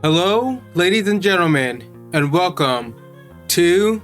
Hello, ladies and gentlemen, and welcome to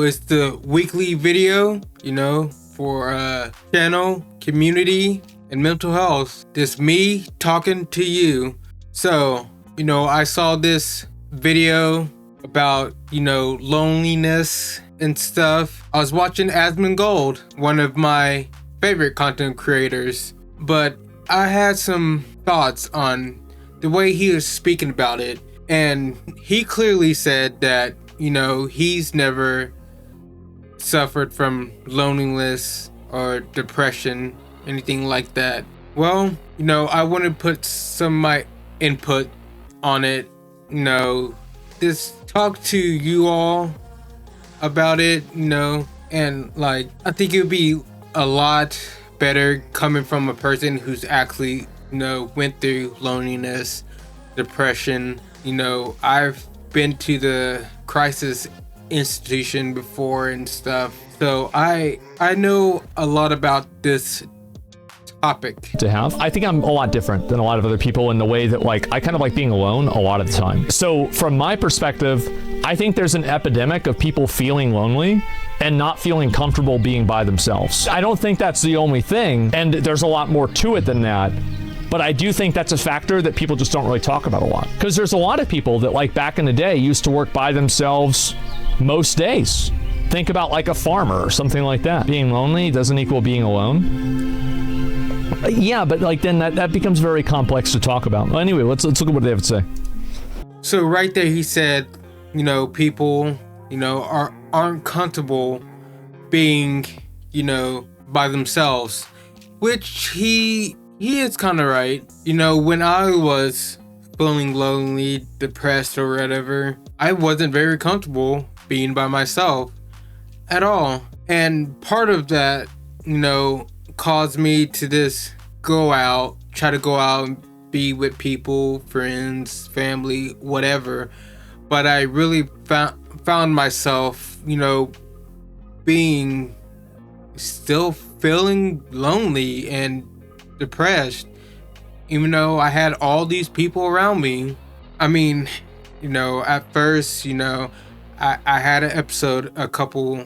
it's the weekly video, for channel, community, and mental health. Just me talking to you. So, I saw this video about, loneliness and stuff. I was watching Asmongold, one of my favorite content creators, but I had some thoughts on the way he was speaking about it. And he clearly said that, he's never suffered from loneliness or depression, anything like that. Well, I want to put some of my input on it, just talk to you all about it, and I think it would be a lot better coming from a person who's actually, went through loneliness, depression. I've been to the crisis institution before and stuff, so I know a lot about this topic. I think I'm a lot different than a lot of other people in the way that I kind of like being alone a lot of the time. So from my perspective, I think there's an epidemic of people feeling lonely and not feeling comfortable being by themselves. I don't think that's the only thing, and there's a lot more to it than that. But I do think that's a factor that people just don't really talk about a lot. Because there's a lot of people that back in the day used to work by themselves most days. Think about a farmer or something like that. Being lonely doesn't equal being alone. Yeah, but then that becomes very complex to talk about. Well, anyway, let's look at what they have to say. So right there he said, people, aren't comfortable being, by themselves, which he is kind of right. When I was feeling lonely, depressed, or whatever, I wasn't very comfortable being by myself at all. And part of that, caused me to just try to go out and be with people, friends, family, whatever. But I really found myself, still feeling lonely and depressed, even though I had all these people around me. I mean, at first, I had an episode a couple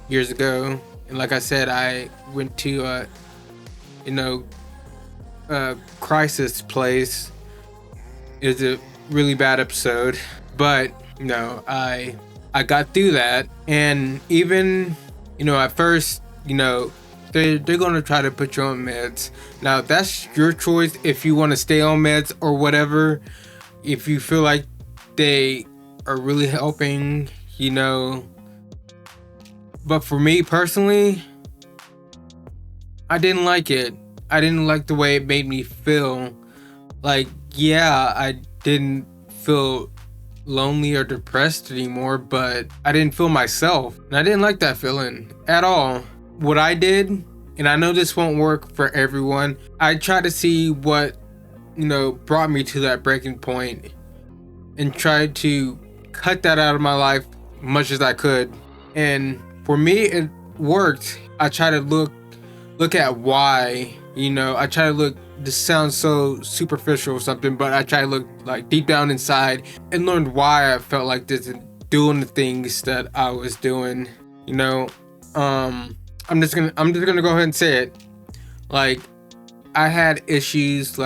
years ago, and like I said, I went to a crisis place. It was a really bad episode, but I got through that. And even at first, they're gonna try to put you on meds. Now that's your choice if you want to stay on meds or whatever. If you feel like they are really helping, But for me personally, I didn't like it. I didn't like the way it made me feel. I didn't feel lonely or depressed anymore, but I didn't feel myself. And I didn't like that feeling at all. What I did, and I know this won't work for everyone, I tried to see what, brought me to that breaking point and tried to cut that out of my life much as I could. And for me, it worked. I try to look at why, I try to look, this sounds so superficial or something, but I try to look deep down inside and learn why I felt like this and doing the things that I was doing. I'm just gonna go ahead and say it. I had issues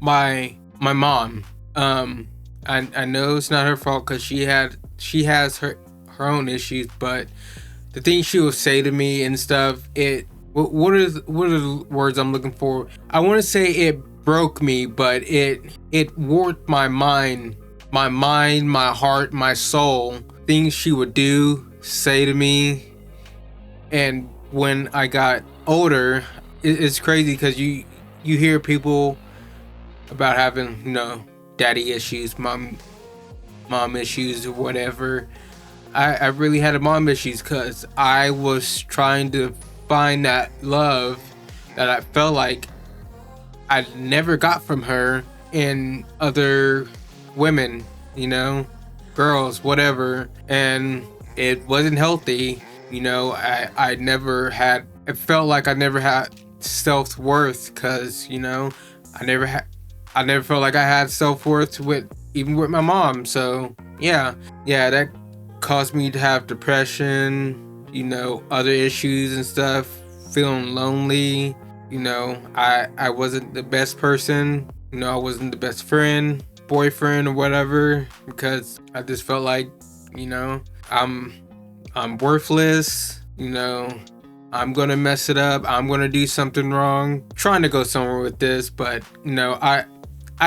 my mom. I know it's not her fault because she has her own issues, but the things she would say to me and stuff, what are the words I'm looking for? I want to say it broke me, but it warped my mind, my heart, my soul. Things she would do, say to me. And when I got older, it's crazy because you hear people about having, daddy issues, mom issues, or whatever. I really had a mom issues because I was trying to find that love that I felt like I never got from her in other women, girls, whatever. And it wasn't healthy. You know, I never had, it felt like I never had self-worth, because, you know, I never felt like I had self-worth even with my mom. So yeah, that caused me to have depression, you know, other issues and stuff, feeling lonely. You know, I wasn't the best person, you know, I wasn't the best friend, boyfriend, or whatever, because I just felt like, you know, I'm worthless, you know, I'm gonna mess it up, I'm gonna do something wrong. Trying to go somewhere with this, but you know, I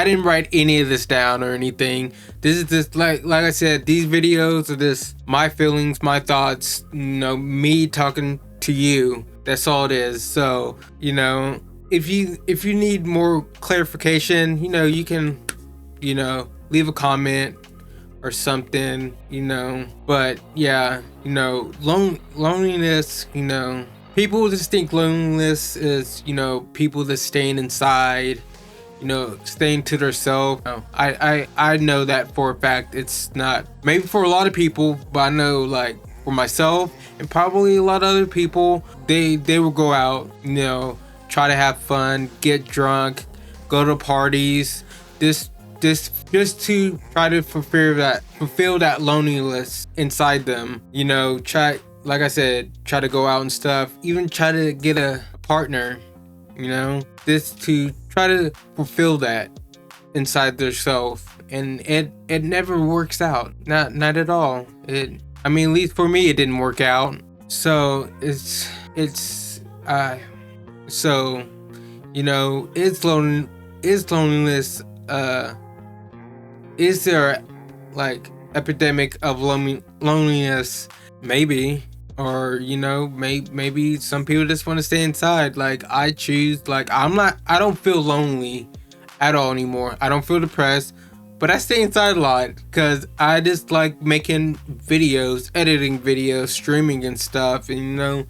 didn't write any of this down or anything. This is just like I said, these videos are just my feelings, my thoughts, you know, me talking to you. That's all it is. So, you know, if you need more clarification, you know, you can, you know, leave a comment or something, you know. But yeah, you know, loneliness, you know, people just think loneliness is, you know, people just staying inside, you know, staying to themselves. No, I know that for a fact it's not. Maybe for a lot of people, but I know, like, for myself and probably a lot of other people, they will go out, you know, try to have fun, get drunk, go to parties, just to try to fulfill that loneliness inside them. You know, like I said, try to go out and stuff, even try to get a partner, you know, just to try to fulfill that inside themselves. And it never works out. Not at all. I mean, at least for me, it didn't work out. So so, you know, is loneliness, is there like epidemic of loneliness? Maybe. Or, you know, maybe some people just want to stay inside. Like, I choose, like, I don't feel lonely at all anymore. I don't feel depressed, but I stay inside a lot because I just like making videos, editing videos, streaming and stuff. And, you know,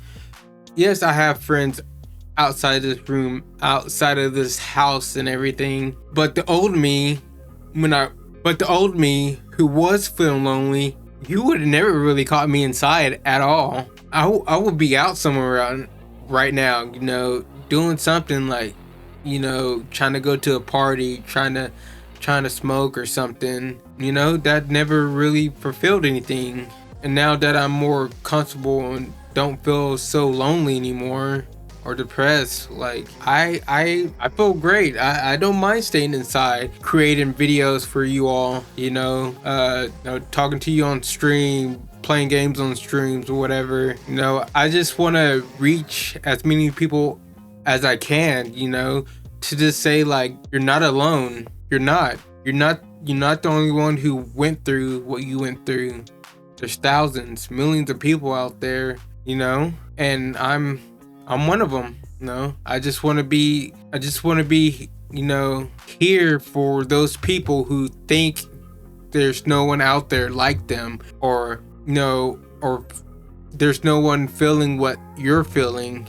yes, I have friends outside this room, outside of this house and everything. But the old me, who was feeling lonely, you would have never really caught me inside at all. I would be out somewhere around right now, you know, doing something, like, you know, trying to go to a party, trying to smoke or something. You know, that never really fulfilled anything. And now that I'm more comfortable and don't feel so lonely anymore or depressed, like, I feel great. I don't mind staying inside, creating videos for you all, you know, talking to you on stream, playing games on streams or whatever. You know, I just want to reach as many people as I can, you know, to just say, like, you're not alone. You're not the only one who went through what you went through. There's thousands, millions of people out there, you know, and I'm one of them. You know, I just want to be, you know, here for those people who think there's no one out there like them, or, you know, or there's no one feeling what you're feeling,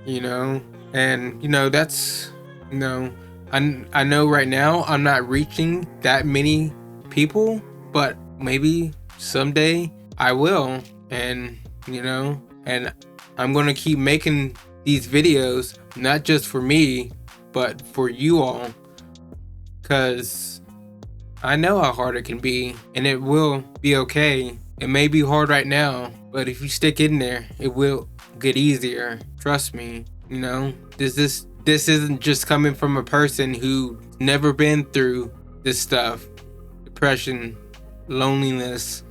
you know. And, you know, that's, you know, I know right now I'm not reaching that many people, but maybe someday I will. And, you know, and I'm gonna keep making these videos, not just for me, but for you all, because I know how hard it can be, and it will be okay. It may be hard right now, but if you stick in there, it will get easier. Trust me. You know, this isn't just coming from a person who never been through this stuff, depression, loneliness,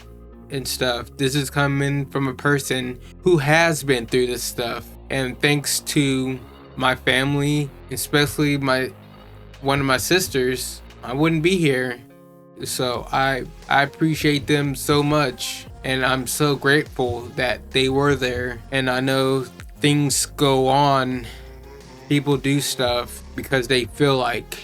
and stuff. This is coming from a person who has been through this stuff. And thanks to my family, especially one of my sisters, I wouldn't be here. So I appreciate them so much, and I'm so grateful that they were there. And I know things go on, people do stuff because they feel like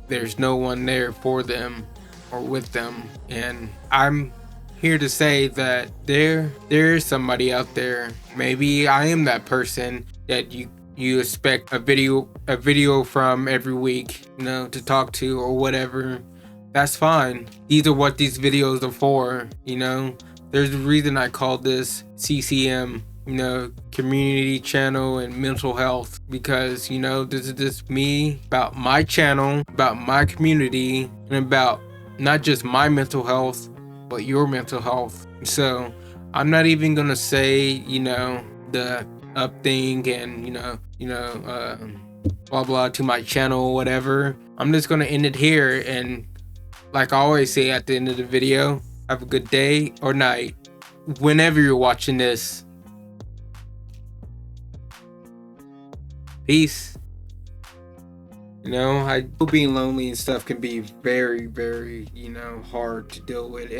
there's no one there for them or with them. And I'm here to say that there is somebody out there. Maybe I am that person that you expect a video from every week, you know, to talk to or whatever. That's fine. These are what these videos are for, you know. There's a reason I call this CCM, community channel and mental health, because this is just me, about my channel, about my community, and about not just my mental health but your mental health. So I'm not even gonna say the up thing and blah blah to my channel or whatever. I'm just gonna end it here, and like I always say at the end of the video, have a good day or night whenever you're watching this. Peace. Being lonely and stuff can be very, very, hard to deal with.